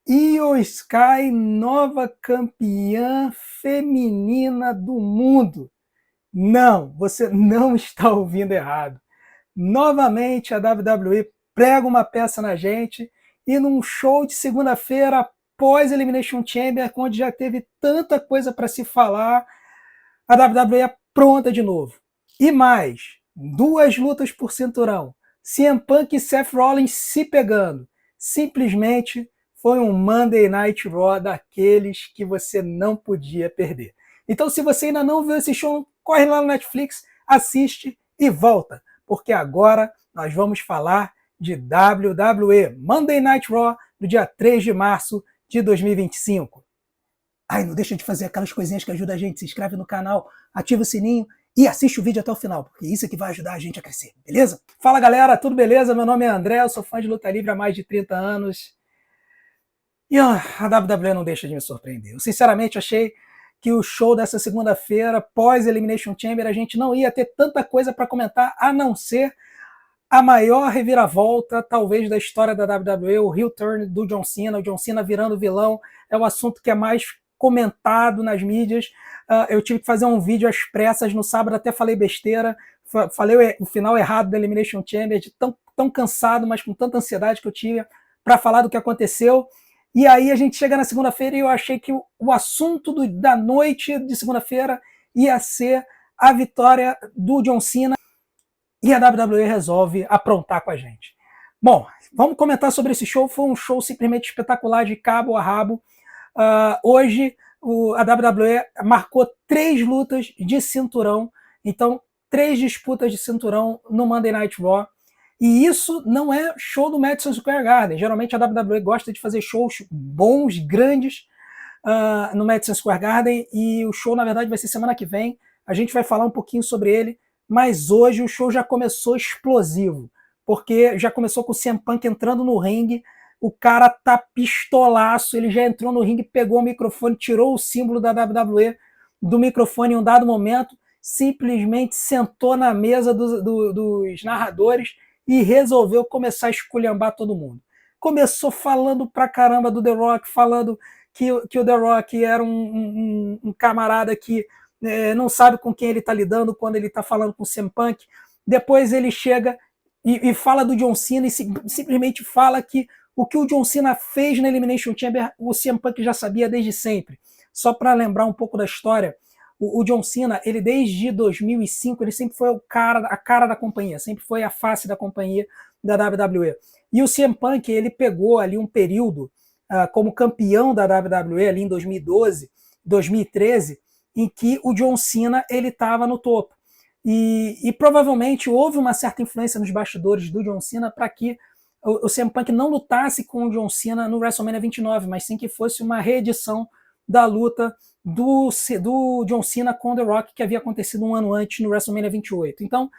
Io Sky, nova campeã feminina do mundo. Não, você não está ouvindo errado. Novamente a WWE prega uma peça na gente e num show de segunda-feira após Elimination Chamber, onde já teve tanta coisa para se falar, a WWE é pronta de novo. E mais, duas lutas por cinturão. CM Punk e Seth Rollins se pegando. Simplesmente foi um Monday Night Raw daqueles que você não podia perder. Então, se você ainda não viu esse show, corre lá no Netflix, assiste e volta, porque agora nós vamos falar de WWE Monday Night Raw do dia 3 de março de 2025. Ai, não deixa de fazer aquelas coisinhas que ajudam a gente. Se inscreve no canal, ativa o sininho e assiste o vídeo até o final, porque isso é que vai ajudar a gente a crescer, beleza? Fala galera, tudo beleza? Meu nome é André, eu sou fã de luta livre há mais de 30 anos. E a WWE não deixa de me surpreender. Eu sinceramente achei que o show dessa segunda-feira, pós Elimination Chamber, a gente não ia ter tanta coisa para comentar, a não ser a maior reviravolta, talvez, da história da WWE, o heel turn do John Cena, o John Cena virando vilão, é o assunto que é mais comentado nas mídias. Eu tive que fazer um vídeo às pressas no sábado, até falei besteira, falei o final errado da Elimination Chamber, de tão cansado, mas com tanta ansiedade que eu tinha para falar do que aconteceu. E aí a gente chega na segunda-feira e eu achei que o assunto da noite de segunda-feira ia ser a vitória do John Cena, e a WWE resolve aprontar com a gente. Bom, vamos comentar sobre esse show. Foi um show simplesmente espetacular, de cabo a rabo. Hoje a WWE marcou 3 lutas de cinturão, então 3 disputas de cinturão no Monday Night Raw. E isso não é show do Madison Square Garden. Geralmente a WWE gosta de fazer shows bons, grandes, no Madison Square Garden, e o show, na verdade, vai ser semana que vem. A gente vai falar um pouquinho sobre ele, mas hoje o show já começou explosivo, porque já começou com o CM Punk entrando no ringue, o cara tá pistolaço, ele já entrou no ringue, pegou o microfone, tirou o símbolo da WWE do microfone em um dado momento, simplesmente sentou na mesa dos narradores e resolveu começar a esculhambar todo mundo. Começou falando pra caramba do The Rock, falando que o The Rock era um camarada que não sabe com quem ele está lidando quando ele está falando com o CM Punk. Depois ele chega e fala do John Cena e simplesmente fala que o que o John Cena fez na Elimination Chamber, o CM Punk já sabia desde sempre. Só para lembrar um pouco da história, o John Cena, ele desde 2005, ele sempre foi a cara da companhia, sempre foi a face da companhia da WWE. E o CM Punk, ele pegou ali um período como campeão da WWE ali em 2012, 2013, em que o John Cena ele estava no topo. E provavelmente houve uma certa influência nos bastidores do John Cena para que o CM Punk não lutasse com o John Cena no WrestleMania 29, mas sim que fosse uma reedição da luta do John Cena com The Rock, que havia acontecido um ano antes no WrestleMania 28. Então,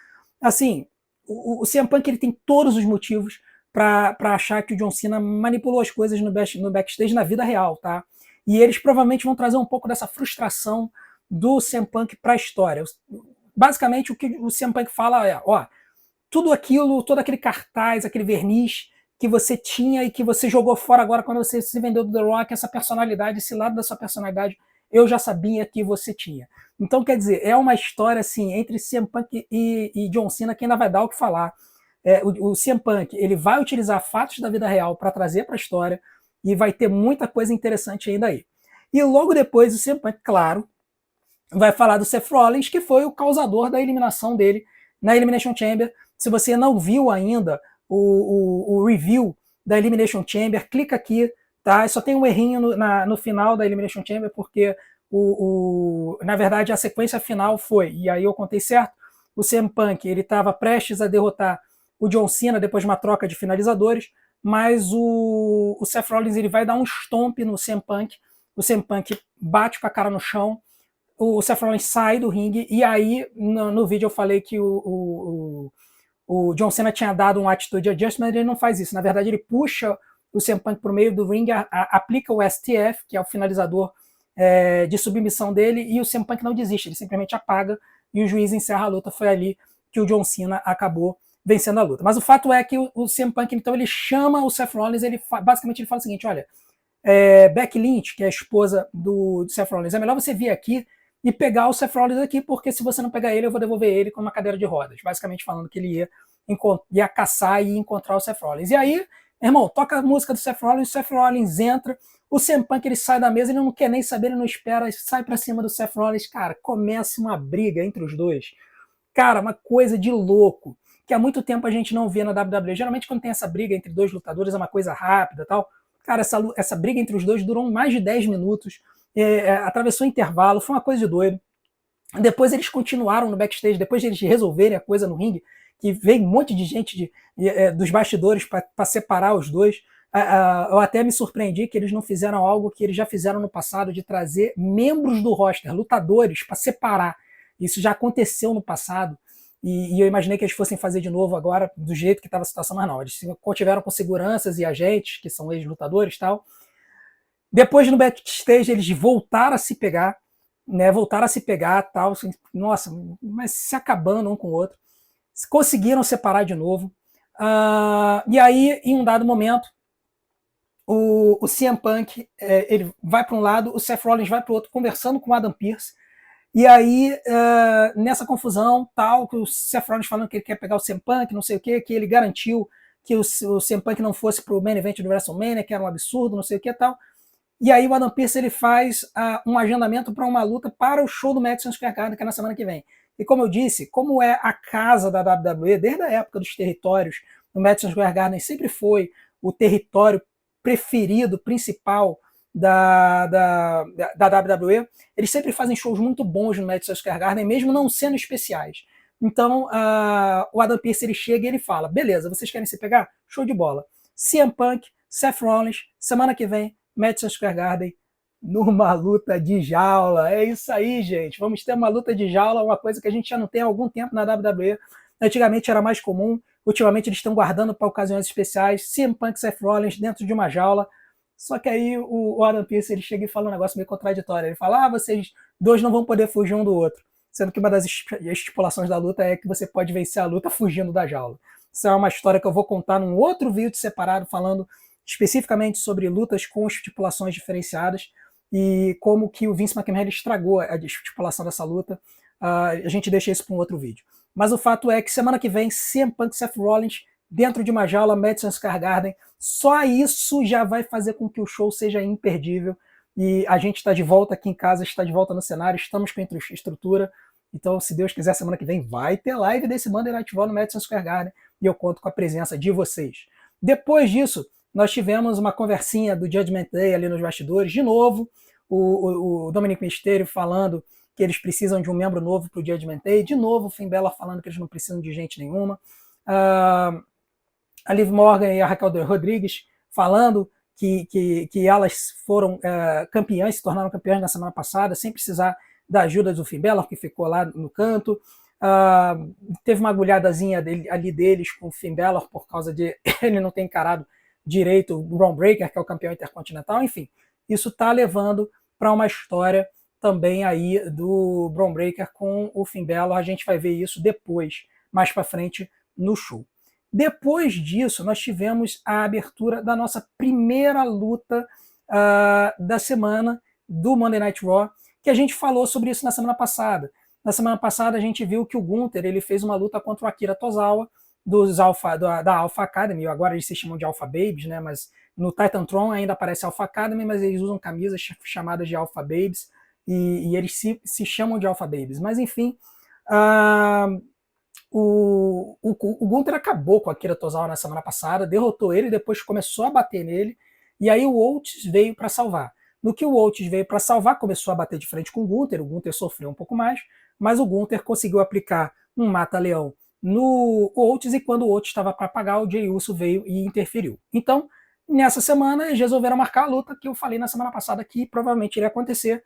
assim, o CM Punk ele tem todos os motivos para achar que o John Cena manipulou as coisas no backstage na vida real, tá? E eles provavelmente vão trazer um pouco dessa frustração do CM Punk para a história. Basicamente, o que o CM Punk fala é, ó, tudo aquilo, todo aquele cartaz, aquele verniz que você tinha e que você jogou fora agora quando você se vendeu do The Rock, essa personalidade, esse lado da sua personalidade, eu já sabia que você tinha. Então, quer dizer, é uma história assim entre CM Punk e John Cena que ainda vai dar o que falar. O CM Punk ele vai utilizar fatos da vida real para trazer para a história e vai ter muita coisa interessante ainda aí. E logo depois o CM Punk, claro, vai falar do Seth Rollins, que foi o causador da eliminação dele na Elimination Chamber. Se você não viu ainda o review da Elimination Chamber, clica aqui, tá? Só tem um errinho no final da Elimination Chamber, porque na verdade a sequência final foi, e aí eu contei certo, o CM Punk ele estava prestes a derrotar o John Cena depois de uma troca de finalizadores, mas o Seth Rollins ele vai dar um stomp no CM Punk, o CM Punk bate com a cara no chão, o Seth Rollins sai do ringue, e aí no vídeo eu falei que o John Cena tinha dado um attitude adjustment, ele não faz isso. Na verdade, ele puxa o CM Punk para o meio do ringue, aplica o STF, que é o finalizador de submissão dele, e o CM Punk não desiste, ele simplesmente apaga e o juiz encerra a luta. Foi ali que o John Cena acabou vencendo a luta. Mas o fato é que o CM Punk, então, ele chama o Seth Rollins, basicamente ele fala o seguinte, olha, Becky Lynch, que é a esposa do Seth Rollins, é melhor você vir aqui e pegar o Seth Rollins aqui, porque se você não pegar ele, eu vou devolver ele com uma cadeira de rodas. Basicamente falando que ele ia caçar e ia encontrar o Seth Rollins. E aí, irmão, toca a música do Seth Rollins, o Seth Rollins entra, o CM Punk ele sai da mesa, ele não quer nem saber, ele não espera, sai pra cima do Seth Rollins, cara, começa uma briga entre os dois. Cara, uma coisa de louco, que há muito tempo a gente não vê na WWE. Geralmente quando tem essa briga entre dois lutadores é uma coisa rápida e tal. Cara, essa briga entre os dois durou mais de 10 minutos, atravessou intervalo, foi uma coisa de doido. Depois eles continuaram no backstage, depois de eles resolverem a coisa no ringue, que veio um monte de gente dos bastidores para separar os dois. Eu até me surpreendi que eles não fizeram algo que eles já fizeram no passado, de trazer membros do roster, lutadores, para separar. Isso já aconteceu no passado, e eu imaginei que eles fossem fazer de novo agora, do jeito que estava a situação, mas não. Eles tiveram com seguranças e agentes, que são ex-lutadores e tal. Depois, no backstage, eles voltaram a se pegar, né? Voltaram a se pegar, tal. Assim, nossa, mas se acabando um com o outro. Conseguiram separar de novo. E aí, em um dado momento, o CM Punk ele vai para um lado, o Seth Rollins vai para o outro, conversando com o Adam Pearce. E aí, nessa confusão, tal, que o Seth Rollins falando que ele quer pegar o CM Punk, não sei o que ele garantiu que o CM Punk não fosse pro main event do WrestleMania, que era um absurdo, não sei o que tal. E aí o Adam Pearce ele faz um agendamento para uma luta para o show do Madison Square Garden, que é na semana que vem. E como eu disse, como é a casa da WWE, desde a época dos territórios, o Madison Square Garden sempre foi o território preferido, principal da WWE, eles sempre fazem shows muito bons no Madison Square Garden, mesmo não sendo especiais. Então, o Adam Pearce ele chega e ele fala, beleza, vocês querem se pegar? Show de bola. CM Punk, Seth Rollins, semana que vem, Madison Square Garden, numa luta de jaula. É isso aí, gente. Vamos ter uma luta de jaula, uma coisa que a gente já não tem há algum tempo na WWE. Antigamente era mais comum, ultimamente eles estão guardando para ocasiões especiais. CM Punk e Seth Rollins dentro de uma jaula. Só que aí o Adam Pearce ele chega e fala um negócio meio contraditório. Ele fala, vocês dois não vão poder fugir um do outro. Sendo que uma das estipulações da luta é que você pode vencer a luta fugindo da jaula. Isso é uma história que eu vou contar num outro vídeo separado, falando especificamente sobre lutas com estipulações diferenciadas e como que o Vince McMahon estragou a estipulação dessa luta. A gente deixa isso para um outro vídeo. Mas o fato é que semana que vem, CM Punk e Seth Rollins dentro de uma jaula, Madison Square Garden, só isso já vai fazer com que o show seja imperdível. E a gente está de volta aqui em casa, está de volta no cenário, estamos com a estrutura. Então, se Deus quiser, semana que vem vai ter live desse Monday Night Raw no Madison Square Garden e eu conto com a presença de vocês. Depois disso, nós tivemos uma conversinha do Judgment Day ali nos bastidores. De novo, o Dominic Mysterio falando que eles precisam de um membro novo para o Judgment Day. De novo, o Finn Balor falando que eles não precisam de gente nenhuma. A Liv Morgan e a Raquel Rodrigues falando que elas foram campeãs, se tornaram campeãs na semana passada, sem precisar da ajuda do Finn Balor, que ficou lá no canto. Teve uma agulhadazinha ali deles com o Finn Balor por causa de ele não ter encarado direito o Bron Breakker, que é o campeão intercontinental. Enfim, isso está levando para uma história também aí do Bron Breakker com o Finn Balor. A gente vai ver isso depois, mais para frente no show. Depois disso, nós tivemos a abertura da nossa primeira luta da semana do Monday Night Raw, que a gente falou sobre isso na semana passada. Na semana passada a gente viu que o Gunther ele fez uma luta contra o Akira Tozawa da Alpha Academy. Agora eles se chamam de Alpha Babies, né? Mas no Titantron ainda aparece Alpha Academy, mas eles usam camisas chamadas de Alpha Babies e eles se chamam de Alpha Babies. Mas enfim, o Gunther acabou com o Akira Tozawa na semana passada, derrotou ele, depois começou a bater nele, e aí o Oates veio para salvar. No que o Oates veio para salvar, começou a bater de frente com o Gunther sofreu um pouco mais, mas o Gunther conseguiu aplicar um mata-leão no Oates, e quando o Oates estava para pagar, o Jey Uso veio e interferiu. Então, nessa semana, eles resolveram marcar a luta que eu falei na semana passada que provavelmente iria acontecer,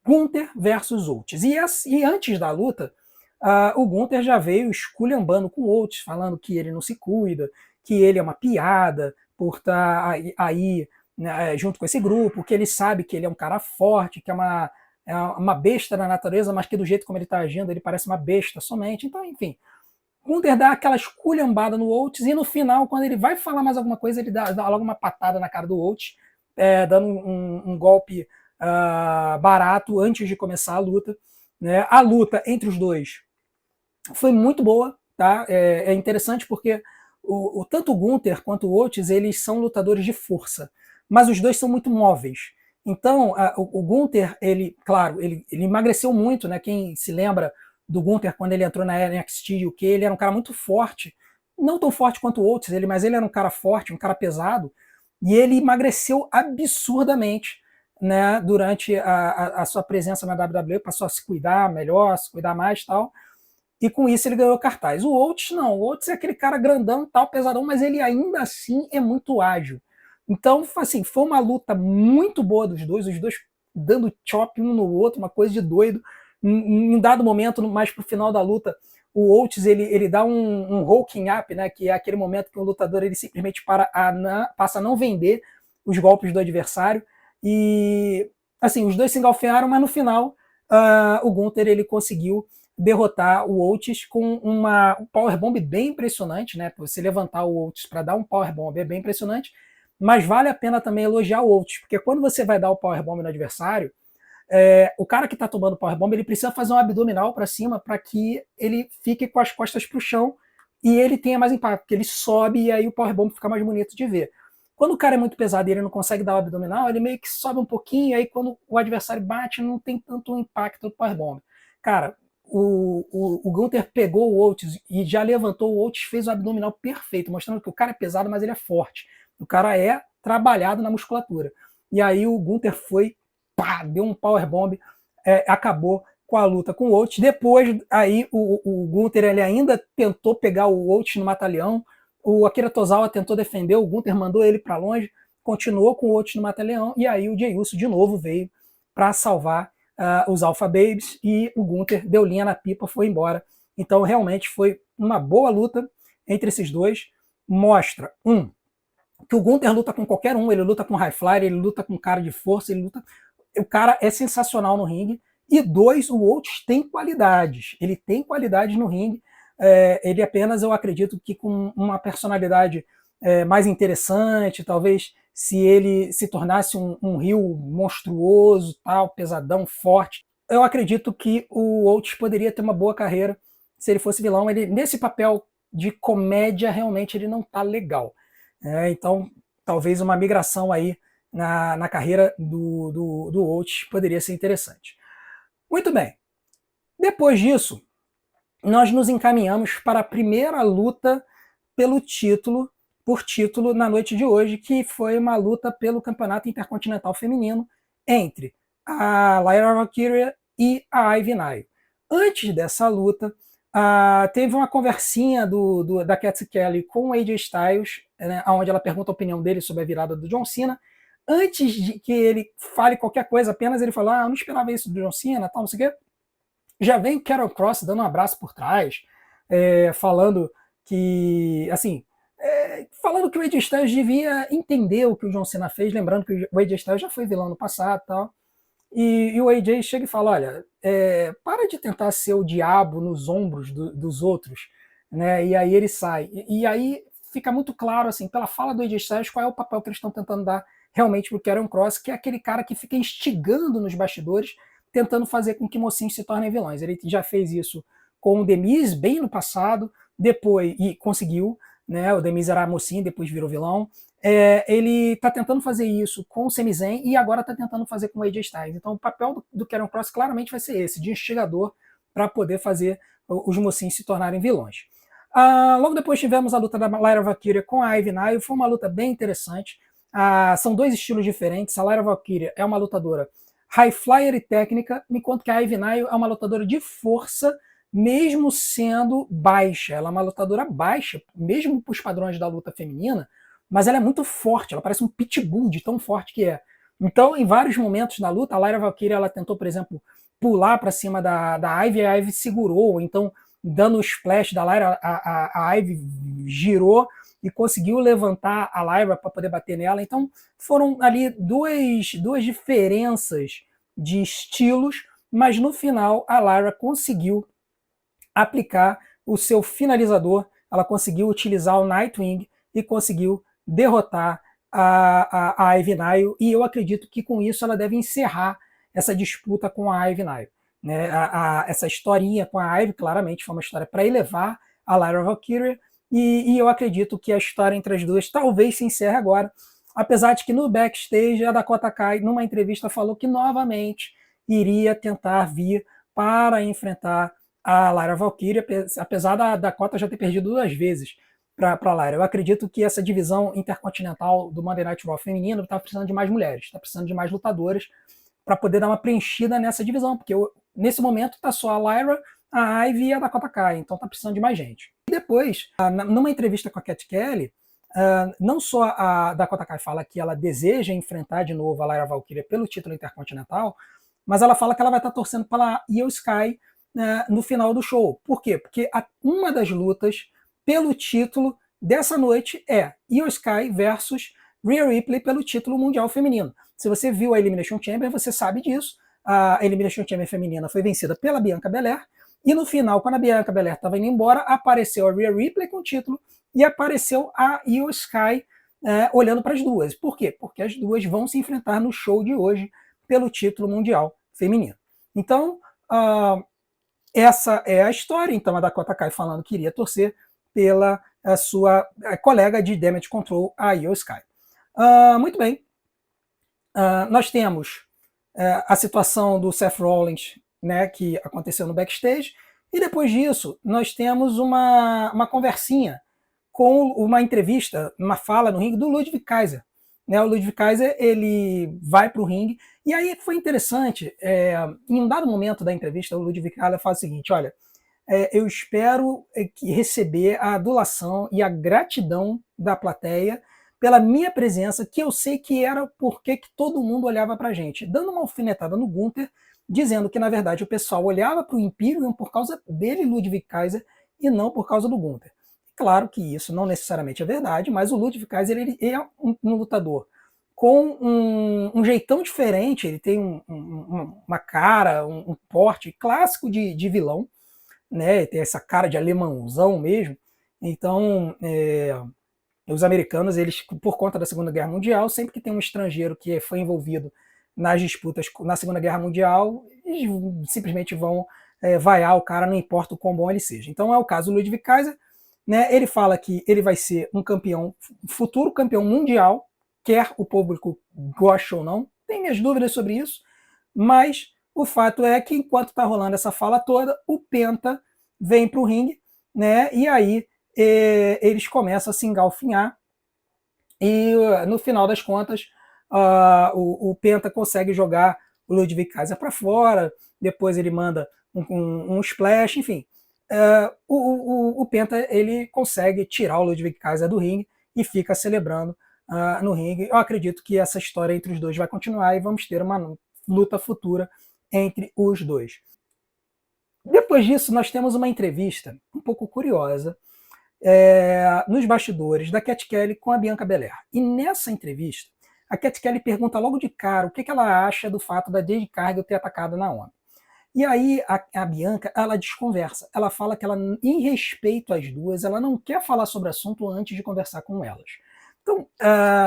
Gunther versus Oates. E antes da luta, o Gunther já veio esculhambando com o Oates, falando que ele não se cuida, que ele é uma piada por estar aí né, junto com esse grupo, que ele sabe que ele é um cara forte, que é uma besta na natureza, mas que do jeito como ele está agindo, ele parece uma besta somente. Então, enfim, Gunther dá aquela esculhambada no Oates e no final, quando ele vai falar mais alguma coisa, ele dá logo uma patada na cara do Oates dando um golpe barato antes de começar a luta. Né? A luta entre os dois foi muito boa, tá? É interessante porque tanto o Gunther quanto o Oates, eles são lutadores de força, mas os dois são muito móveis. Então, o Gunther, claro, ele emagreceu muito, né? Quem se lembra do Gunther quando ele entrou na NXT UK, ele era um cara muito forte, não tão forte quanto o Oates, mas ele era um cara forte, um cara pesado, e ele emagreceu absurdamente, né? Durante a sua presença na WWE, passou a se cuidar melhor, se cuidar mais e tal. E com isso ele ganhou cartaz. O Oates não, o Oates é aquele cara grandão, tal, pesadão, mas ele ainda assim é muito ágil. Então, assim, foi uma luta muito boa dos dois, os dois dando chop um no outro, uma coisa de doido. Em dado momento, mais pro final da luta, o Oates ele dá um hulking up, né, que é aquele momento que o lutador ele simplesmente passa a não vender os golpes do adversário. E, assim, os dois se engalfinharam, mas no final o Gunther ele conseguiu derrotar o Oates com um powerbomb bem impressionante, né? Você levantar o Oates para dar um powerbomb é bem impressionante, mas vale a pena também elogiar o Oates, porque quando você vai dar o powerbomb no adversário, o cara que está tomando o powerbomb, ele precisa fazer um abdominal para cima para que ele fique com as costas para o chão e ele tenha mais impacto, porque ele sobe e aí o powerbomb fica mais bonito de ver. Quando o cara é muito pesado e ele não consegue dar o abdominal, ele meio que sobe um pouquinho, e aí quando o adversário bate, não tem tanto impacto do powerbomb. Cara, o Gunther pegou o Oates e já levantou o Oates, fez o abdominal perfeito, mostrando que o cara é pesado, mas ele é forte. O cara é trabalhado na musculatura. E aí o Gunther foi, pá, deu um powerbomb, acabou com a luta com o Oates. Depois, aí o Gunther ele ainda tentou pegar o Oates no mata-leão. O Akira Tozawa tentou defender, o Gunther mandou ele para longe, continuou com o Oates no mata-leão, e aí o Jey Uso de novo veio para salvar os Alpha Babes, e o Gunther deu linha na pipa, foi embora. Então realmente foi uma boa luta entre esses dois. Mostra, que o Gunther luta com qualquer um, ele luta com high flyer, ele luta com cara de força, o cara é sensacional no ringue. E dois, o Oates tem qualidades, ele tem qualidades no ringue. Ele apenas, eu acredito que com uma personalidade mais interessante, talvez se ele se tornasse um heel monstruoso, tal, pesadão, forte, eu acredito que o Oates poderia ter uma boa carreira se ele fosse vilão. Ele, nesse papel de comédia, realmente ele não tá legal. Então, talvez uma migração aí na carreira do Oates poderia ser interessante. Muito bem. Depois disso, nós nos encaminhamos para a primeira luta por título na noite de hoje, que foi uma luta pelo Campeonato Intercontinental Feminino entre a Lyra Valkyria e a Ivy Nile. Antes dessa luta, teve uma conversinha da Cathy Kelly com o AJ Styles, né, onde ela pergunta a opinião dele sobre a virada do John Cena. Antes de que ele fale qualquer coisa, apenas ele falou: eu não esperava isso do John Cena, tal, não sei o quê. Já vem Carol Cross dando um abraço por trás, falando que, assim, falando que o AJ Styles devia entender o que o John Cena fez, lembrando que o AJ Styles já foi vilão no passado e tal. E o AJ chega e fala: olha, para de tentar ser o diabo nos ombros dos outros, né? E aí ele sai. E aí fica muito claro, assim, pela fala do AJ Styles, qual é o papel que eles estão tentando dar realmente pro Karrion Kross, que é aquele cara que fica instigando nos bastidores, tentando fazer com que mocinhos se tornem vilões. Ele já fez isso com o The Miz bem no passado, depois, e conseguiu, né? O The Miz era mocinho, depois virou vilão. Ele está tentando fazer isso com o Sami Zayn e agora está tentando fazer com o AJ Styles. Então o papel do Karrion Kross claramente vai ser esse, de instigador, para poder fazer os mocinhos se tornarem vilões. Logo depois tivemos a luta da Lyra Valkyria com a Ivy Nile, foi uma luta bem interessante. São dois estilos diferentes. A Lyra Valkyria é uma lutadora high flyer e técnica, enquanto que a Ivy Nile é uma lutadora de força, mesmo sendo baixa. Ela é uma lutadora baixa, mesmo para os padrões da luta feminina, mas ela é muito forte, ela parece um pitbull de tão forte que é. Então, em vários momentos na luta, a Lyra Valkyria ela tentou, por exemplo, pular para cima da Ivy, e a Ivy segurou, então, dando o splash da Lyra, a Ivy girou e conseguiu levantar a Lyra para poder bater nela. Então, foram ali duas diferenças de estilos, mas no final a Lyra conseguiu aplicar o seu finalizador, ela conseguiu utilizar o Nightwing e conseguiu derrotar a Ivy Nile, e eu acredito que com isso ela deve encerrar essa disputa com a Ivy Nile. Né? Essa historinha com a Ivy, claramente, foi uma história para elevar a Lyra Valkyria, e eu acredito que a história entre as duas talvez se encerre agora, apesar de que no backstage a Dakota Kai, numa entrevista, falou que novamente iria tentar vir para enfrentar a Lyra Valkyria, apesar da Dakota já ter perdido 2 vezes para a Lyra. Eu acredito que essa divisão intercontinental do Monday Night Raw feminino está precisando de mais mulheres, está precisando de mais lutadoras para poder dar uma preenchida nessa divisão, porque nesse momento está só a Lyra, a Ivy e a Dakota Kai, então está precisando de mais gente. E depois, numa entrevista com a Cat Kelly, não só a Dakota Kai fala que ela deseja enfrentar de novo a Lyra Valkyria pelo título intercontinental, mas ela fala que ela vai estar torcendo pela Io Sky no final do show. Por quê? Porque uma das lutas pelo título dessa noite é Io Sky versus Rhea Ripley pelo título mundial feminino. Se você viu a Elimination Chamber, você sabe disso. A Elimination Chamber feminina foi vencida pela Bianca Belair, e no final, quando a Bianca Belair estava indo embora, apareceu a Rhea Ripley com o título e apareceu a Io Sky olhando para as duas. Por quê? Porque as duas vão se enfrentar no show de hoje pelo título mundial feminino. Então, essa é a história. Então, a Dakota Kai falando que iria torcer pela sua colega de Damage Control, a Io Sky. Muito bem. Nós temos a situação do Seth Rollins, né, que aconteceu no backstage, e depois disso nós temos uma conversinha com uma entrevista, uma fala no ringue do Ludwig Kaiser. Né, o Ludwig Kaiser ele vai para o ringue, e aí foi interessante, em um dado momento da entrevista, o Ludwig Kaiser fala o seguinte: olha, eu espero receber a adulação e a gratidão da plateia pela minha presença, que eu sei que era porque que todo mundo olhava para a gente, dando uma alfinetada no Gunther, dizendo que, na verdade, o pessoal olhava para o Imperium por causa dele, Ludwig Kaiser, e não por causa do Gunther. Claro que isso não necessariamente é verdade, mas o Ludwig Kaiser ele é um lutador com um jeitão diferente, ele tem uma cara, um porte clássico de vilão, né? Tem essa cara de alemãozão mesmo. Então, os americanos, eles, por conta da Segunda Guerra Mundial, sempre que tem um estrangeiro que foi envolvido nas disputas na Segunda Guerra Mundial, eles simplesmente vão vaiar o cara, não importa o quão bom ele seja. Então é o caso do Ludwig Kaiser, né? Ele fala que ele vai ser um campeão, futuro campeão mundial, quer o público goste ou não, tem minhas dúvidas sobre isso, mas o fato é que enquanto está rolando essa fala toda, o Penta vem para o ringue, né? E aí eles começam a se engalfinhar, e no final das contas o Penta consegue jogar o Ludwig Kaiser para fora, depois ele manda um splash, enfim. O Penta ele consegue tirar o Ludwig Kaiser do ringue e fica celebrando no ringue. Eu acredito que essa história entre os dois vai continuar e vamos ter uma luta futura entre os dois. Depois disso, nós temos uma entrevista um pouco curiosa nos bastidores da Cat Kelly com a Bianca Belair. E nessa entrevista, a Cat Kelly pergunta logo de cara o que ela acha do fato da Jade Cargill ter atacado a Naomi. E aí a Bianca, ela desconversa. Ela fala que ela, em respeito às duas, ela não quer falar sobre o assunto antes de conversar com elas. Então,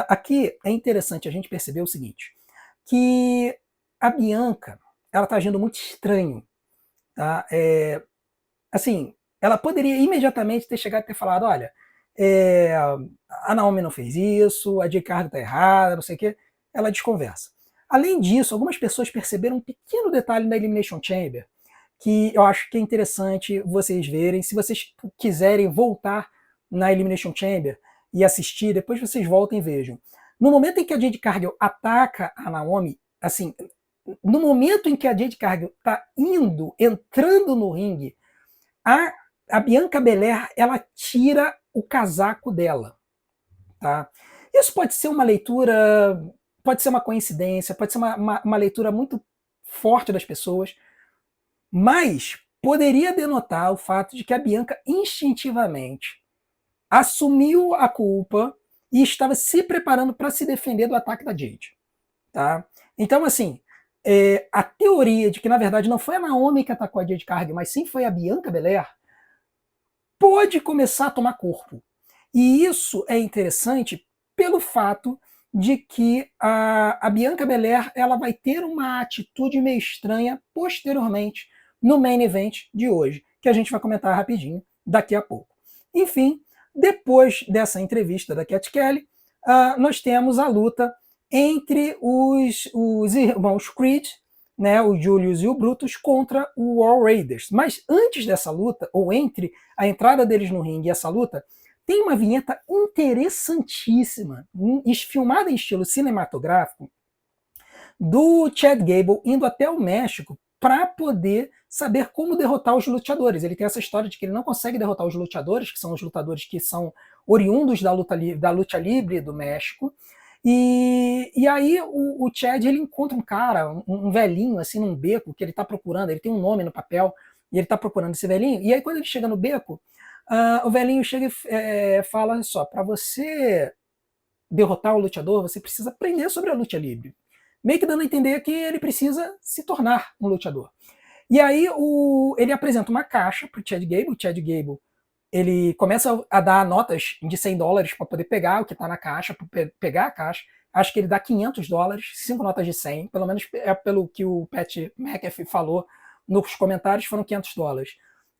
aqui é interessante a gente perceber o seguinte, que a Bianca, ela está agindo muito estranho. Tá? Assim, ela poderia imediatamente ter chegado e ter falado, olha, a Naomi não fez isso, a Jade Cargill está errada, não sei o quê. Ela desconversa. Além disso, algumas pessoas perceberam um pequeno detalhe na Elimination Chamber que eu acho que é interessante vocês verem. Se vocês quiserem voltar na Elimination Chamber e assistir, depois vocês voltem e vejam. No momento em que a Jade Cargill ataca a Naomi, assim, no momento em que a Jade Cargill está entrando no ringue, a Bianca Belair, ela tira o casaco dela. Tá? Isso pode ser uma leitura, pode ser uma coincidência, pode ser uma leitura muito forte das pessoas, mas poderia denotar o fato de que a Bianca instintivamente assumiu a culpa e estava se preparando para se defender do ataque da Jade. Tá? Então, assim, a teoria de que, na verdade, não foi a Naomi que atacou a Jade Cargill, mas sim foi a Bianca Belair, pode começar a tomar corpo. E isso é interessante pelo fato de que a Bianca Belair ela vai ter uma atitude meio estranha posteriormente no main event de hoje, que a gente vai comentar rapidinho daqui a pouco. Enfim, depois dessa entrevista da Cat Kelly, nós temos a luta entre os irmãos Creed, né, o Julius e o Brutus, contra o War Raiders. Mas antes dessa luta, ou entre a entrada deles no ringue e essa luta, tem uma vinheta interessantíssima, filmada em estilo cinematográfico, do Chad Gable indo até o México para poder saber como derrotar os luteadores. Ele tem essa história de que ele não consegue derrotar os luteadores, que são os lutadores que são oriundos da luta livre do México. E aí o Chad ele encontra um cara, um velhinho, assim, num beco, que ele está procurando, ele tem um nome no papel, e ele está procurando esse velhinho, e aí quando ele chega no beco, o velhinho chega e fala só, para você derrotar o luteador, você precisa aprender sobre a luta livre. Meio que dando a entender que ele precisa se tornar um luteador. E aí ele apresenta uma caixa para o Chad Gable. O Chad Gable ele começa a dar notas de $100 para poder pegar o que está na caixa, para pegar a caixa. Acho que ele dá $500, 5 notas de 100, pelo menos é pelo que o Pat McAfee falou nos comentários, foram $500.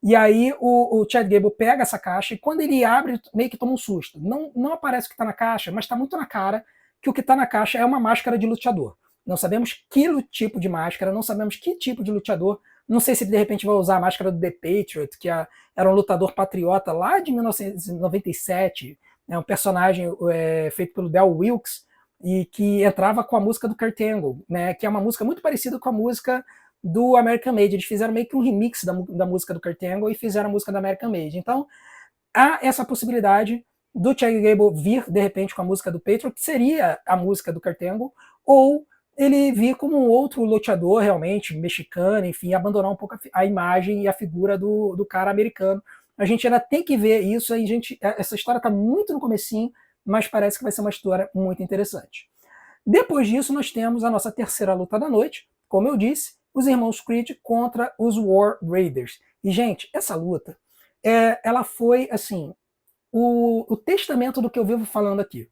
E aí o Chad Gable pega essa caixa e quando ele abre, meio que toma um susto. Não aparece o que está na caixa, mas está muito na cara que o que está na caixa é uma máscara de luteador. Não sabemos que tipo de máscara, não sabemos que tipo de luteador. Não sei se ele de repente vai usar a máscara do The Patriot, que era um lutador patriota lá de 1997, né, um personagem feito pelo Del Wilkes, e que entrava com a música do Kurt Angle, né, que é uma música muito parecida com a música do American Made. Eles fizeram meio que um remix da música do Kurt Angle e fizeram a música do American Made. Então, há essa possibilidade do Chad Gable vir, de repente, com a música do Patriot, que seria a música do Kurt Angle, ou ele vir como um outro luteador realmente, mexicano, enfim, abandonar um pouco a imagem e a figura do cara americano. A gente ainda tem que ver isso, essa história está muito no comecinho, mas parece que vai ser uma história muito interessante. Depois disso, nós temos a nossa terceira luta da noite, como eu disse, os irmãos Creed contra os War Raiders. E, gente, essa luta, ela foi, assim, o testamento do que eu vivo falando aqui,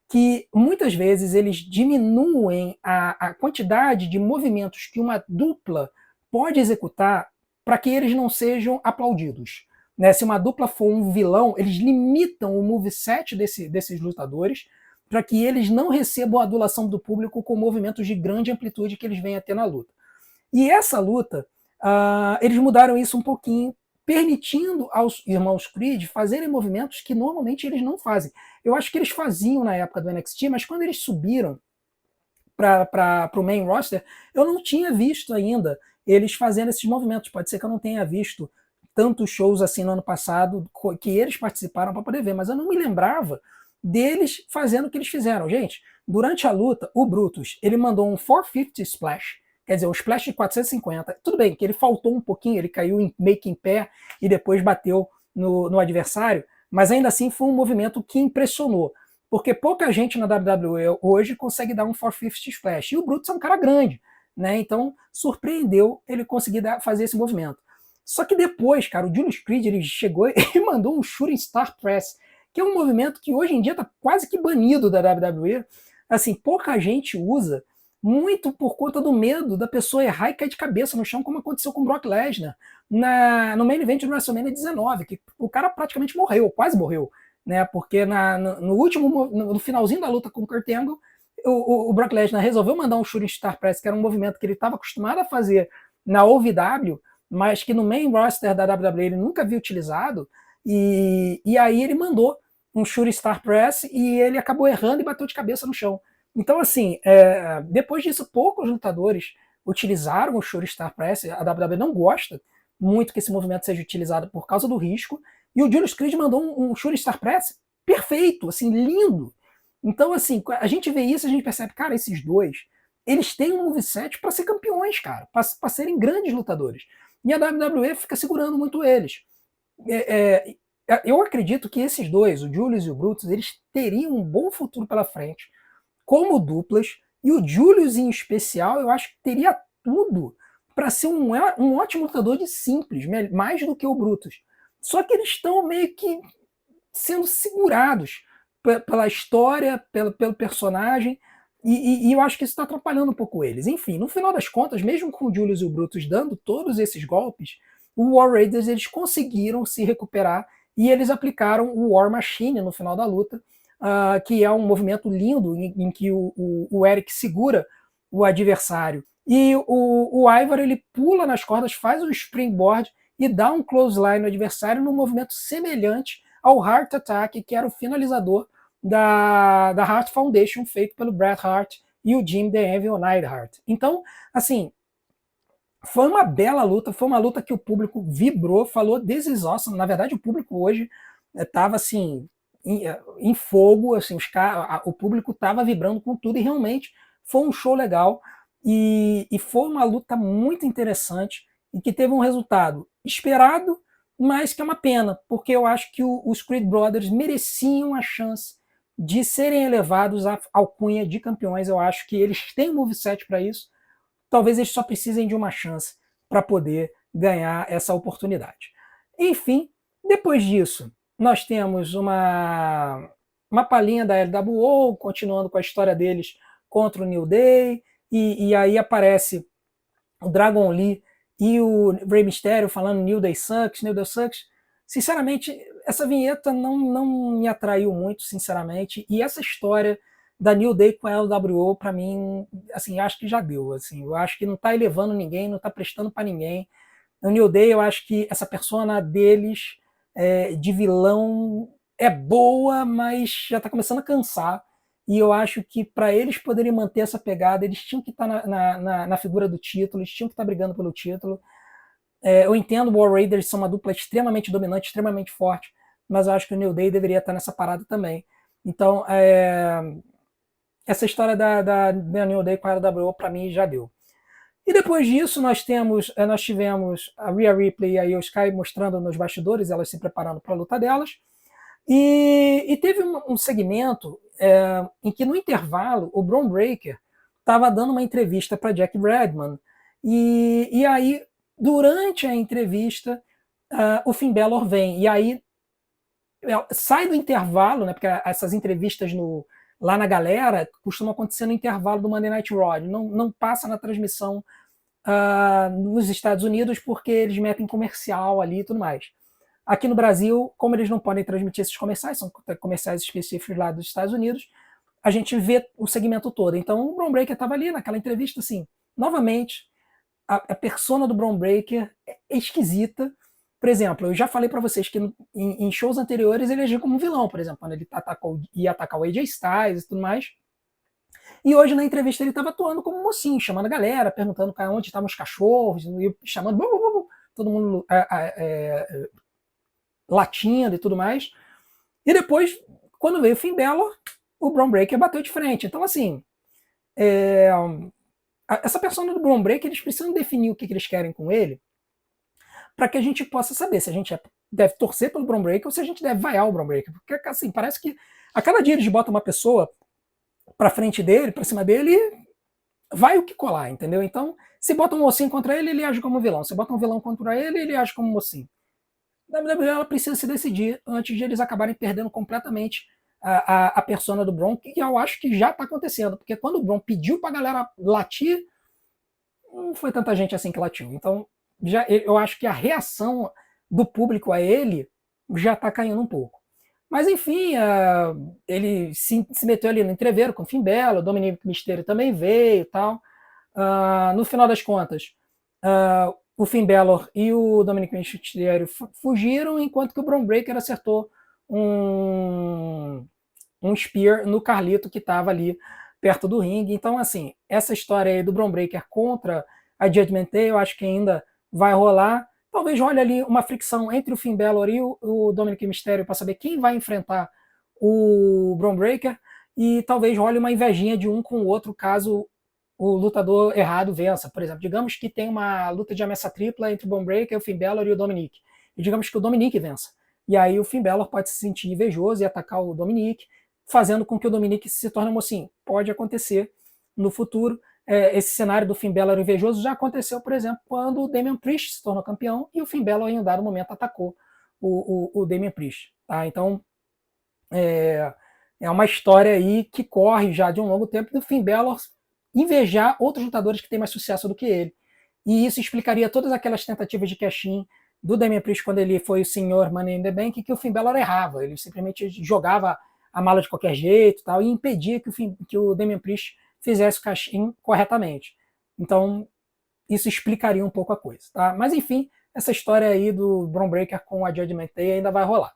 que muitas vezes eles diminuem a quantidade de movimentos que uma dupla pode executar para que eles não sejam aplaudidos. Né? Se uma dupla for um vilão, eles limitam o moveset desses lutadores para que eles não recebam a adulação do público com movimentos de grande amplitude que eles venham a ter na luta. E essa luta, eles mudaram isso um pouquinho, permitindo aos irmãos Creed fazerem movimentos que normalmente eles não fazem. Eu acho que eles faziam na época do NXT, mas quando eles subiram para o main roster, eu não tinha visto ainda eles fazendo esses movimentos. Pode ser que eu não tenha visto tantos shows assim no ano passado que eles participaram para poder ver, mas eu não me lembrava deles fazendo o que eles fizeram. Gente, durante a luta, o Brutus, ele mandou um 450 splash, quer dizer, um splash de 450. Tudo bem que ele faltou um pouquinho, ele caiu meio que em pé e depois bateu no adversário, mas ainda assim foi um movimento que impressionou, porque pouca gente na WWE hoje consegue dar um 450 splash, e o Brutus é um cara grande, né? Então surpreendeu ele conseguir fazer esse movimento. Só que depois, cara, o Julius Creed ele chegou e mandou um Shooting Star Press, que é um movimento que hoje em dia está quase que banido da WWE. Assim, pouca gente usa, muito por conta do medo da pessoa errar e cair de cabeça no chão, como aconteceu com o Brock Lesnar no main event do WrestleMania 19, que o cara praticamente morreu, quase morreu, né? Porque no finalzinho da luta com o Kurt Angle, o Brock Lesnar resolveu mandar um Shooting Star Press, que era um movimento que ele estava acostumado a fazer na OVW, mas que no main roster da WWE ele nunca havia utilizado, e aí ele mandou um Shooting Star Press e ele acabou errando e bateu de cabeça no chão. Então, assim, depois disso, poucos lutadores utilizaram o Shooting Star Press. A WWE não gosta muito que esse movimento seja utilizado por causa do risco, e o Julius Creed mandou um Shooting Star Press perfeito, assim, lindo. Então, assim, a gente vê isso, a gente percebe, cara, esses dois, eles têm um moveset para ser campeões, cara, para serem grandes lutadores. E a WWE fica segurando muito eles. Eu acredito que esses dois, o Julius e o Brutus, eles teriam um bom futuro pela frente, como duplas, e o Julius em especial, eu acho que teria tudo para ser um ótimo lutador de simples, mais do que o Brutus. Só que eles estão meio que sendo segurados pela história, pelo personagem, e eu acho que isso está atrapalhando um pouco eles. Enfim, no final das contas, mesmo com o Julius e o Brutus dando todos esses golpes, o War Raiders eles conseguiram se recuperar e eles aplicaram o War Machine no final da luta, que é um movimento lindo em que o Eric segura o adversário. E o Ivar ele pula nas cordas, faz um springboard e dá um clothesline no adversário num movimento semelhante ao Heart Attack, que era o finalizador da Hart Foundation, feito pelo Bret Hart e o Jim The Anvil Neidhart. Então, assim, foi uma bela luta, foi uma luta que o público vibrou, falou this is awesome. Na verdade, o público hoje estava assim em fogo, assim, o público estava vibrando com tudo e realmente foi um show legal e foi uma luta muito interessante e que teve um resultado esperado, mas que é uma pena, porque eu acho que os Creed Brothers mereciam a chance de serem elevados à alcunha de campeões. Eu acho que eles têm um moveset para isso. Talvez eles só precisem de uma chance para poder ganhar essa oportunidade. Enfim, depois disso, nós temos uma palhinha da LWO, continuando com a história deles contra o New Day, e aí aparece o Dragon Lee e o Rey Mysterio falando New Day Sucks, New Day Sucks. Sinceramente, essa vinheta não me atraiu muito, sinceramente, e essa história da New Day com a LWO, para mim, assim, acho que já deu, assim, eu acho que não tá elevando ninguém, não tá prestando para ninguém. No New Day, eu acho que essa persona deles de vilão é boa, mas já tá começando a cansar. E eu acho que para eles poderem manter essa pegada, eles tinham que estar na figura do título, eles tinham que estar brigando pelo título. Eu entendo o War Raiders são uma dupla extremamente dominante, extremamente forte, mas eu acho que o New Day deveria estar nessa parada também. Então, essa história da New Day com a LWO, para mim, já deu. E depois disso, nós tivemos a Rhea Ripley e a Io Sky mostrando nos bastidores, elas se preparando para a luta delas. E teve um segmento em que, no intervalo, o Bron Breakker estava dando uma entrevista para Jack Redman. E aí, durante a entrevista, o Finn Balor vem. E aí, sai do intervalo, né, porque essas entrevistas lá na galera costumam acontecer no intervalo do Monday Night Raw. Não passa na transmissão nos Estados Unidos porque eles metem comercial ali e tudo mais. Aqui no Brasil, como eles não podem transmitir esses comerciais, são comerciais específicos lá dos Estados Unidos, a gente vê o segmento todo. Então o Bron Breakker estava ali naquela entrevista, assim, novamente, a persona do Bron Breakker é esquisita. Por exemplo, eu já falei para vocês que em shows anteriores ele agia como um vilão, por exemplo, quando ele ia atacar o AJ Styles e tudo mais. E hoje na entrevista ele estava atuando como mocinho, chamando a galera, perguntando onde estavam os cachorros, e chamando todo mundo latindo e tudo mais. E depois, quando veio o Finn Balor, o Bron Breakker bateu de frente. Então, assim, essa persona do Bron Breakker, eles precisam definir o que eles querem com ele para que a gente possa saber se a gente deve torcer pelo Bron Breakker ou se a gente deve vaiar o Bron Breakker. Porque, assim, parece que a cada dia eles botam uma pessoa para frente dele, para cima dele, vai o que colar, entendeu? Então, se bota um mocinho contra ele, ele age como vilão. Se bota um vilão contra ele, ele age como mocinho. A WWE ela precisa se decidir antes de eles acabarem perdendo completamente a persona do Bron, que eu acho que já está acontecendo, porque quando o Bron pediu para a galera latir, não foi tanta gente assim que latiu. Então, eu acho que a reação do público a ele já está caindo um pouco. Mas enfim, ele se meteu ali no entreveiro com o Finn Balor, o Dominic Mysterio também veio e tal. No final das contas, o Finn Balor e o Dominic Mysterio fugiram, enquanto que o Bron Breakker acertou um spear no Carlito, que estava ali perto do ringue. Então, assim, essa história aí do Bron Breakker contra a Judgment Day, eu acho que ainda vai rolar. Talvez role ali uma fricção entre o Finn Balor e o Dominic Mysterio para saber quem vai enfrentar o Bron Breakker, e talvez role uma invejinha de um com o outro caso o lutador errado vença. Por exemplo, digamos que tem uma luta de ameaça tripla entre o Bron Breakker, o Finn Balor e o Dominic. E digamos que o Dominic vença. E aí o Finn Balor pode se sentir invejoso e atacar o Dominic, fazendo com que o Dominic se torne um mocinho. Pode acontecer no futuro. Esse cenário do Finn Balor invejoso já aconteceu, por exemplo, quando o Damian Priest se tornou campeão e o Finn Balor em um dado momento atacou o Damian Priest. Tá? Então, É uma história aí que corre já de um longo tempo do Finn Balor invejar outros lutadores que têm mais sucesso do que ele. E isso explicaria todas aquelas tentativas de cash-in do Damian Priest quando ele foi o senhor Money in the Bank, que o Finn Balor errava. Ele simplesmente jogava a mala de qualquer jeito tal, e impedia que o Damian Priest fizesse o cash-in corretamente. Então, isso explicaria um pouco a coisa. Tá? Mas, enfim, essa história aí do Bron Breakker com a Judgment Day ainda vai rolar.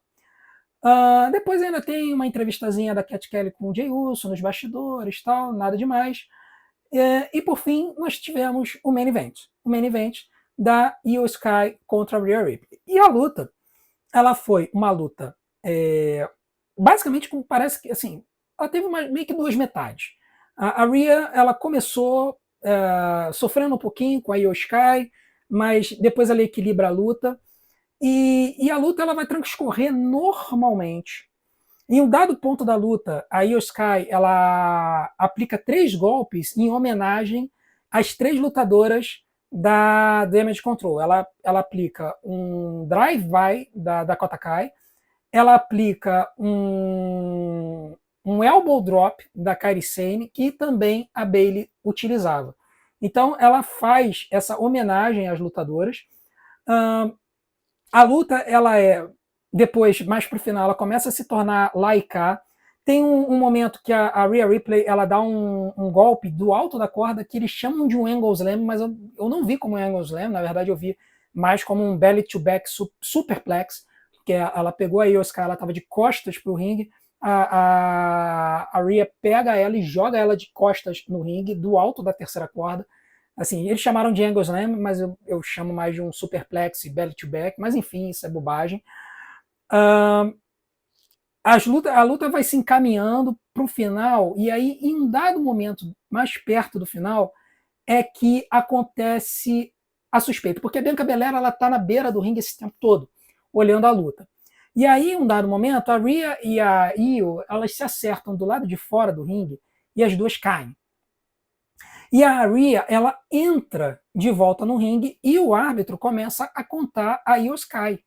Depois ainda tem uma entrevistazinha da Cat Kelly com o Jey Uso nos bastidores, tal, nada demais. E por fim, nós tivemos o main event. O main event da Io Sky contra a Rhea Ripley. E a luta, ela foi uma luta basicamente, como parece que, assim, ela teve meio que duas metades. A Rhea, ela começou sofrendo um pouquinho com a Io Sky, mas depois ela equilibra a luta. E a luta ela vai transcorrer normalmente. Em um dado ponto da luta, a Io Sky ela aplica 3 golpes em homenagem às 3 lutadoras da Damage Control. Ela aplica um drive-by da Dakota Kai, ela aplica um elbow drop da Kairi Sane, que também a Bayley utilizava. Então ela faz essa homenagem às lutadoras. A luta, ela depois, mais pro final, ela começa a se tornar laica. Tem um momento que a Rhea Ripley, ela dá um golpe do alto da corda que eles chamam de um angle slam, mas eu não vi como um angle slam, na verdade eu vi mais como um belly to back superplex, que ela pegou a Io Sky, ela estava de costas pro ringue, a Rhea pega ela e joga ela de costas no ringue, do alto da terceira corda. Assim, eles chamaram de angle slam, mas eu chamo mais de um superplex e belly to back, mas enfim, isso é bobagem. A luta vai se encaminhando para o final, e aí, em um dado momento, mais perto do final, é que acontece a suspeita, porque a Bianca Belair está na beira do ringue esse tempo todo, olhando a luta. E aí, em um dado momento, a Rhea e a Io, elas se acertam do lado de fora do ringue, e as duas caem. E a Rhea, ela entra de volta no ringue e o árbitro começa a contar a Io Sky.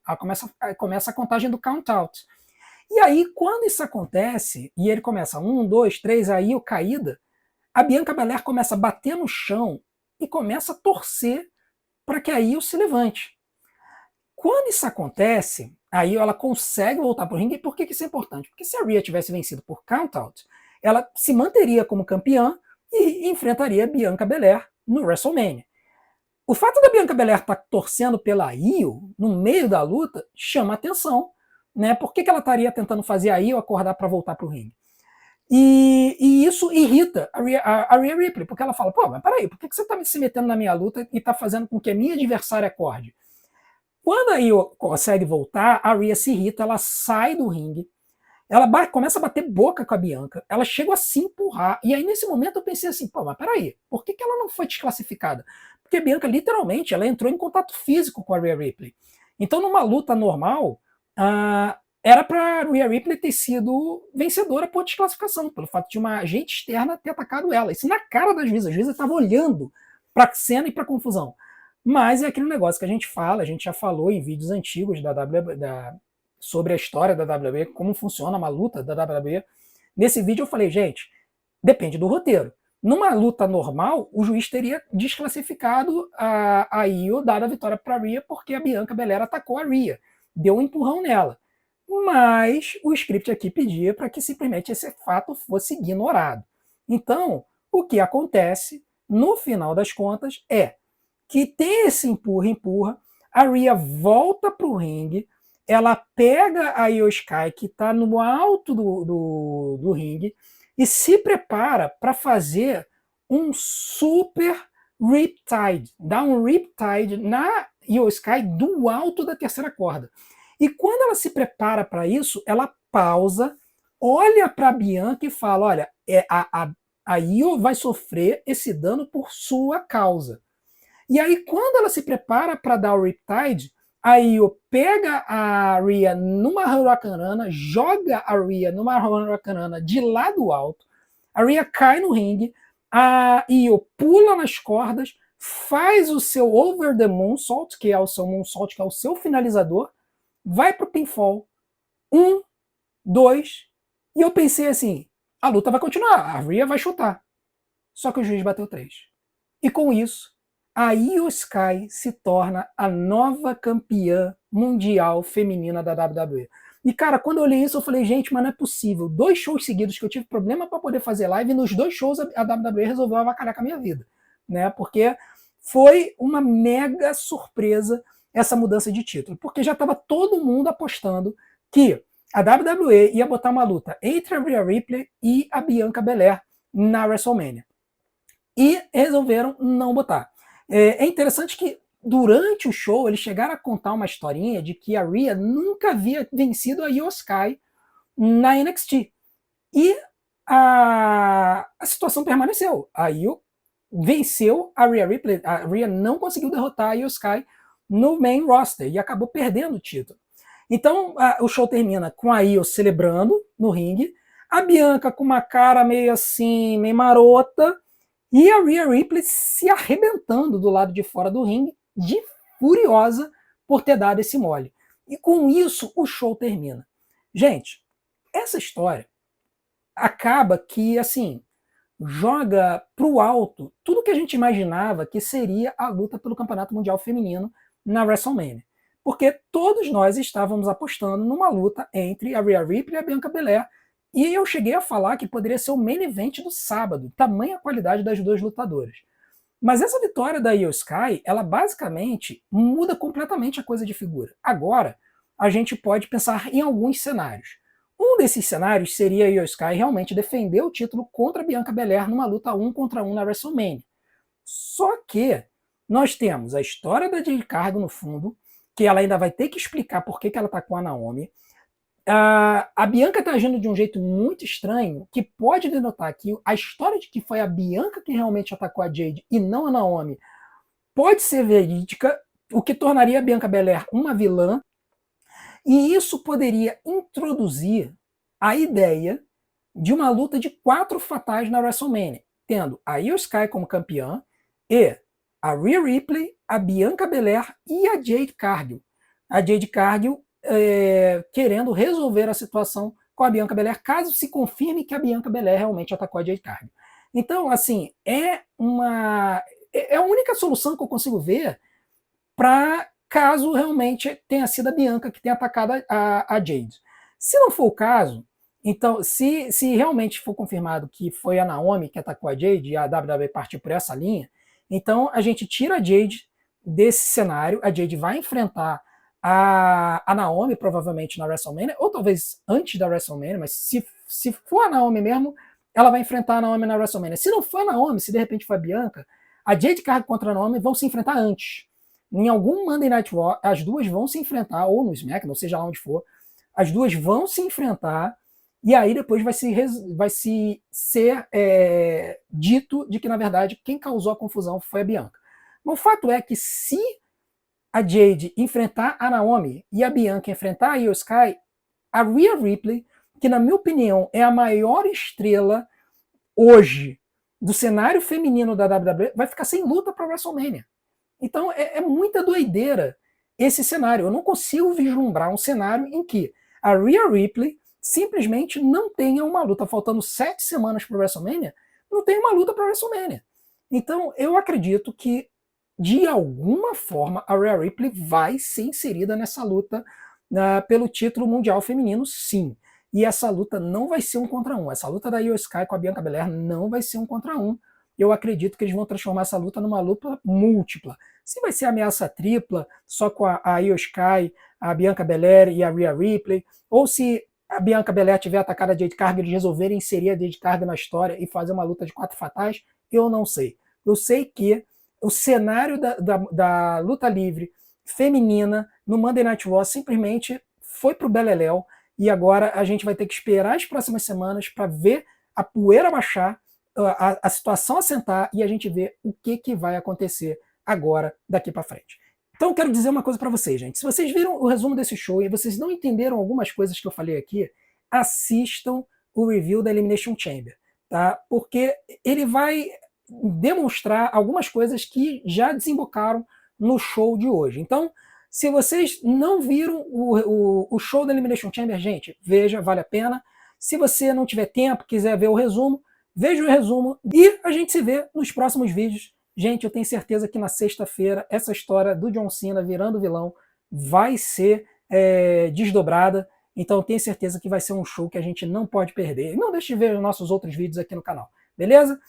Começa a contagem do count-out. E aí, quando isso acontece, e ele começa 1, 2, 3, a Io caída, a Bianca Belair começa a bater no chão e começa a torcer para que a Io se levante. Quando isso acontece, a Io ela consegue voltar para o ringue. E por que isso é importante? Porque se a Rhea tivesse vencido por count-out, ela se manteria como campeã e enfrentaria Bianca Belair no WrestleMania. O fato da Bianca Belair estar torcendo pela Io no meio da luta chama atenção, né? Por que ela estaria tentando fazer a Io acordar para voltar para o ringue? E isso irrita a Rhea Ripley, porque ela fala, pô, mas peraí, por que você está se metendo na minha luta e está fazendo com que a minha adversária acorde? Quando a Io consegue voltar, a Rhea se irrita, ela sai do ringue, ela começa a bater boca com a Bianca, ela chega a se empurrar, e aí nesse momento eu pensei assim, pô, mas peraí, por que ela não foi desclassificada? Porque a Bianca, literalmente, ela entrou em contato físico com a Rhea Ripley. Então, numa luta normal, era para a Rhea Ripley ter sido vencedora por desclassificação, pelo fato de uma agente externa ter atacado ela. Isso na cara das juízes. A juíza estava olhando para a cena e para a confusão. Mas é aquele negócio que a gente já falou em vídeos antigos sobre a história da WWE, como funciona uma luta da WWE. Nesse vídeo eu falei, gente, depende do roteiro. Numa luta normal, o juiz teria desclassificado a Io, dado a vitória para a Rhea, porque a Bianca Belair atacou a Rhea, deu um empurrão nela. Mas o script aqui pedia para que simplesmente esse fato fosse ignorado. Então, o que acontece, no final das contas, é que tem esse empurra, a Rhea volta para o ringue, ela pega a Io Sky, que está no alto do ringue, e se prepara para fazer um super Riptide, dá um Riptide na Io Sky do alto da terceira corda. E quando ela se prepara para isso, ela pausa, olha para a Bianca e fala, olha, a Io vai sofrer esse dano por sua causa. E aí, quando ela se prepara para dar o Riptide, a Io pega a Rhea numa Hurricanrana, joga a Rhea numa Hurricanrana de lado alto, a Rhea cai no ringue, a Io pula nas cordas, faz o seu Over the Moonsault, que é o seu Moonsault, que é o seu finalizador, vai pro pinfall. 1, 2, E eu pensei assim, a luta vai continuar, a Rhea vai chutar. Só que o juiz bateu 3. E com isso, a Io Sky se torna a nova campeã mundial feminina da WWE. E cara, quando eu olhei isso, eu falei, gente, mas não é possível. 2 shows seguidos que eu tive problema para poder fazer live, e nos 2 shows a WWE resolveu avacalhar com a minha vida, né? Porque foi uma mega surpresa essa mudança de título, porque já estava todo mundo apostando que a WWE ia botar uma luta entre a Rhea Ripley e a Bianca Belair na WrestleMania. E resolveram não botar. É interessante que durante o show eles chegaram a contar uma historinha de que a Rhea nunca havia vencido a Io Sky na NXT. E a situação permaneceu. A Io venceu a Rhea Ripley, a Rhea não conseguiu derrotar a Io Sky no main roster e acabou perdendo o título. Então o show termina com a Io celebrando no ringue, a Bianca com uma cara meio assim, meio marota, e a Rhea Ripley se arrebentando do lado de fora do ringue, de furiosa por ter dado esse mole. E com isso o show termina. Gente, essa história acaba que, assim, joga pro alto tudo que a gente imaginava que seria a luta pelo Campeonato Mundial Feminino na WrestleMania. Porque todos nós estávamos apostando numa luta entre a Rhea Ripley e a Bianca Belair. E eu cheguei a falar que poderia ser o main event do sábado, tamanha a qualidade das duas lutadoras. Mas essa vitória da Io Sky, ela basicamente muda completamente a coisa de figura. Agora, a gente pode pensar em alguns cenários. Um desses cenários seria a Io Sky realmente defender o título contra a Bianca Belair numa luta 1 contra 1 na WrestleMania. Só que nós temos a história da Jade Cargill no fundo, que ela ainda vai ter que explicar por que ela tá com a Naomi. A Bianca está agindo de um jeito muito estranho, que pode denotar que a história de que foi a Bianca que realmente atacou a Jade e não a Naomi pode ser verídica, o que tornaria a Bianca Belair uma vilã, e isso poderia introduzir a ideia de uma luta de 4 fatais na WrestleMania, tendo a Io Sky como campeã e a Rhea Ripley, a Bianca Belair e a Jade Cargill. A Jade Cargill querendo resolver a situação com a Bianca Belair, caso se confirme que a Bianca Belair realmente atacou a Jade Cargill. Então, assim, é a única solução que eu consigo ver para caso realmente tenha sido a Bianca que tenha atacado a Jade. Se não for o caso, então, se realmente for confirmado que foi a Naomi que atacou a Jade e a WWE partiu por essa linha, então a gente tira a Jade desse cenário, a Jade vai enfrentar a Naomi provavelmente na WrestleMania, ou talvez antes da WrestleMania, mas se for a Naomi mesmo, ela vai enfrentar a Naomi na WrestleMania. Se não for a Naomi, se de repente for a Bianca, a Jade Cargill contra a Naomi vão se enfrentar antes. Em algum Monday Night Raw, as duas vão se enfrentar, ou no SmackDown, seja lá onde for, as duas vão se enfrentar, e aí depois vai se ser dito de que, na verdade, quem causou a confusão foi a Bianca. Mas o fato é que se a Jade enfrentar a Naomi e a Bianca enfrentar a Io Sky, a Rhea Ripley, que na minha opinião é a maior estrela hoje do cenário feminino da WWE, vai ficar sem luta para a WrestleMania. Então é muita doideira esse cenário. Eu não consigo vislumbrar um cenário em que a Rhea Ripley simplesmente não tenha uma luta, faltando 7 semanas para o WrestleMania, não tem uma luta para o WrestleMania. Então eu acredito que de alguma forma a Rhea Ripley vai ser inserida nessa luta pelo título mundial feminino, sim. E essa luta não vai ser um contra um. Essa luta da Io Sky com a Bianca Belair não vai ser um contra um. Eu acredito que eles vão transformar essa luta numa luta múltipla. Se vai ser ameaça tripla, só com a Io Sky, a Bianca Belair e a Rhea Ripley, ou se a Bianca Belair tiver atacado a Jade Cargill e eles resolverem inserir a Jade Cargill na história e fazer uma luta de 4 fatais, eu não sei. Eu sei que o cenário da luta livre feminina no Monday Night Raw simplesmente foi pro beleléu, e agora a gente vai ter que esperar as próximas semanas para ver a poeira baixar, a situação assentar, e a gente ver o que vai acontecer agora, daqui para frente. Então eu quero dizer uma coisa para vocês, gente. Se vocês viram o resumo desse show e vocês não entenderam algumas coisas que eu falei aqui, assistam o review da Elimination Chamber, tá? Porque ele vai demonstrar algumas coisas que já desembocaram no show de hoje. Então, se vocês não viram o show da Elimination Chamber, gente, veja, vale a pena. Se você não tiver tempo, quiser ver o resumo, veja o resumo e a gente se vê nos próximos vídeos. Gente, eu tenho certeza que na sexta-feira essa história do John Cena virando vilão vai ser desdobrada. Então eu tenho certeza que vai ser um show que a gente não pode perder. Não deixe de ver os nossos outros vídeos aqui no canal, beleza?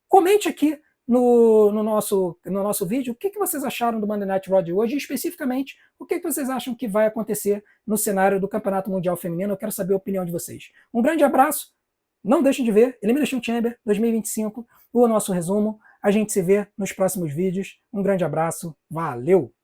Comente aqui no nosso vídeo o que vocês acharam do Monday Night Raw de hoje e especificamente o que vocês acham que vai acontecer no cenário do Campeonato Mundial Feminino. Eu quero saber a opinião de vocês. Um grande abraço, não deixem de ver Elimination Chamber 2025, o nosso resumo. A gente se vê nos próximos vídeos. Um grande abraço, valeu!